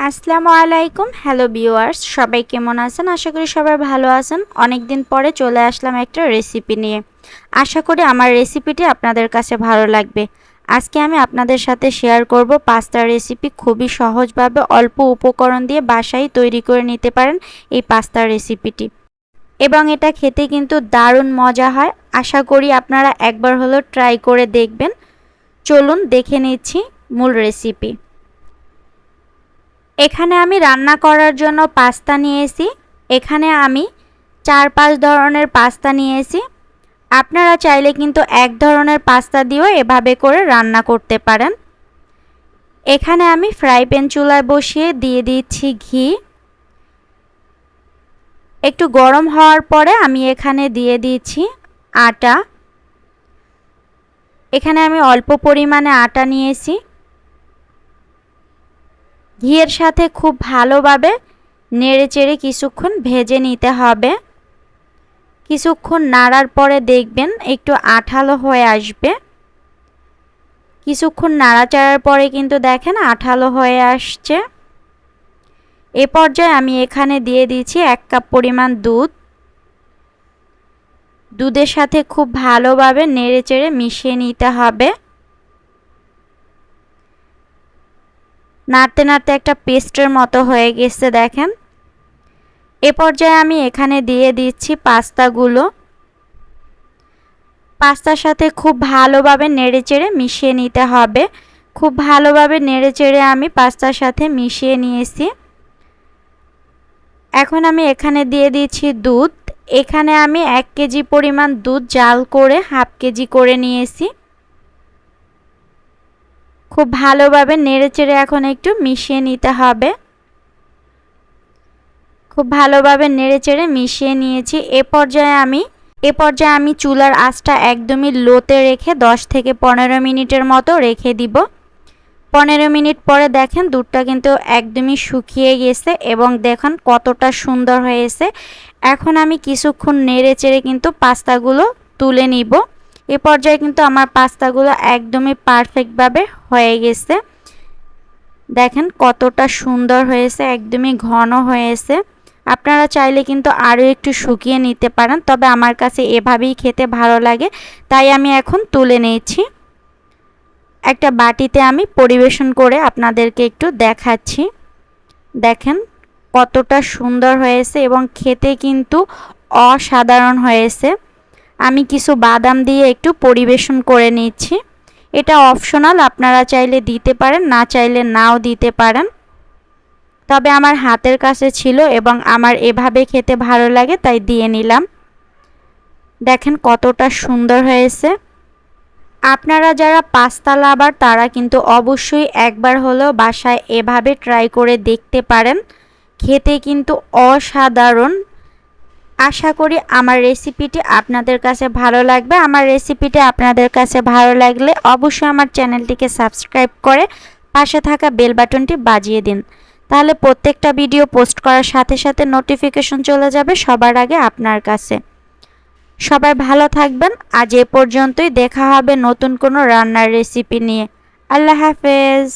আসসালামু আলাইকুম। Hello viewers, সবাই কেমন আছেন? আশা করি সবাই ভালো আছেন। অনেক দিন পরে চলে আসলাম একটা রেসিপি নিয়ে। আশা করি আমার রেসিপিটি আপনাদের কাছে ভালো লাগবে। আজকে আমি আপনাদের সাথে শেয়ার করব পাস্তার রেসিপি। খুবই সহজভাবে অল্প উপকরণ দিয়ে বাসায় তৈরি করে নিতে পারেন এই পাস্তার রেসিপিটি, এবং এটা খেতে কিন্তু দারুণ মজা হয়। আশা করি আপনারা একবার হলেও ট্রাই করে দেখবেন। চলুন দেখে নিচ্ছি মূল রেসিপি। এখানে আমি রান্না করার জন্য পাস্তা নিয়েছি। এখানে আমি 4-5 ধরনের পাস্তা নিয়েছি। আপনারা চাইলে কিন্তু এক ধরনের পাস্তা দিয়েও এভাবে করে রান্না করতে পারেন। এখানে আমি ফ্রাই প্যান চুলায় বসিয়ে দিয়ে দিচ্ছি ঘি। একটু গরম হওয়ার পরে আমি এখানে দিয়ে দিচ্ছি আটা। এখানে আমি অল্প পরিমাণে আটা নিয়েছি। ঘিয়ের সাথে খুব ভালোভাবে নেড়েচেড়ে কিছুক্ষণ ভেজে নিতে হবে। কিছুক্ষণ নাড়ার পরে দেখবেন একটু আঠালো হয়ে আসবে। কিছুক্ষণ নাড়াচাড়ার পরে কিন্তু দেখেন আঠালো হয়ে আসছে। এ পর্যায়ে আমি এখানে দিয়ে দিচ্ছি 1 কাপ পরিমাণ দুধ। দুধের সাথে খুব ভালোভাবে নেড়েচেড়ে মিশিয়ে নিতে হবে। নাড়তে নাড়তে একটা পেস্টের মতো হয়ে গেছে দেখেন। এ পর্যায়ে আমি এখানে দিয়ে দিচ্ছি পাস্তাগুলো। পাস্তার সাথে খুব ভালোভাবে নেড়েচেড়ে মিশিয়ে নিতে হবে। খুব ভালোভাবে নেড়েচেড়ে আমি পাস্তার সাথে মিশিয়ে নিয়েছি। এখন আমি এখানে দিয়ে দিচ্ছি দুধ। এখানে আমি 1 কেজি পরিমাণ দুধ জাল করে হাফ কেজি করে নিয়েছি। খুব ভালোভাবে নেড়েচেড়ে এখন একটু মিশিয়ে নিতে হবে। খুব ভালোভাবে নেড়েচেড়ে মিশিয়ে নিয়েছি। এ পর্যায়ে আমি চুলার আঁচটা একদমই লোতে রেখে 10 থেকে 15 মিনিটের মতো রেখে দিব। 15 মিনিট পরে দেখেন দুধটা কিন্তু একদমই শুকিয়ে গেছে এবং দেখুন কতটা সুন্দর হয়েছে। এখন আমি কিছুক্ষণ নেড়েচেড়ে কিন্তু পাস্তাগুলো তুলে নিব। এ পর্যায়ে কিন্তু আমার পাস্তাগুলো একদমই পারফেক্টভাবে হয়ে গেছে। দেখেন কতটা সুন্দর হয়েছে, একদমই ঘন হয়েছে। আপনারা চাইলে কিন্তু আরও একটু শুকিয়ে নিতে পারেন, তবে আমার কাছে এভাবেই খেতে ভালো লাগে, তাই আমি এখন তুলে নিয়েছি। একটা বাটিতে আমি পরিবেশন করে আপনাদেরকে একটু দেখাচ্ছি। দেখেন কতটা সুন্দর হয়েছে এবং খেতে কিন্তু অসাধারণ হয়েছে। আমি কিছু বাদাম দিয়ে একটু পরিবেশন করে নিচ্ছি। এটা অপশনাল, আপনারা চাইলে দিতে পারেন, না চাইলে নাও দিতে পারেন। তবে আমার হাতের কাছে ছিল এবং আমার এভাবে খেতে ভালো লাগে তাই দিয়ে নিলাম। দেখেন কতটা সুন্দর হয়েছে। আপনারা যারা পাস্তা লাভার তারা কিন্তু অবশ্যই একবার হলেও বাসায় এভাবে ট্রাই করে দেখতে পারেন। খেতে কিন্তু অসাধারণ। আশা করি আমার রেসিপিটি আপনাদের কাছে ভালো লাগবে। আমার রেসিপিটি আপনাদের কাছে ভালো লাগলে অবশ্যই আমার চ্যানেলটিকে সাবস্ক্রাইব করে পাশে থাকা বেল বাটনটি বাজিয়ে দিন। তাহলে প্রত্যেকটা ভিডিও পোস্ট করার সাথে সাথে নোটিফিকেশন চলে যাবে সবার আগে আপনার কাছে। সবাই ভালো থাকবেন। আজ এ পর্যন্তই। দেখা হবে নতুন কোনো রান্নার রেসিপি নিয়ে। আল্লাহ হাফেজ।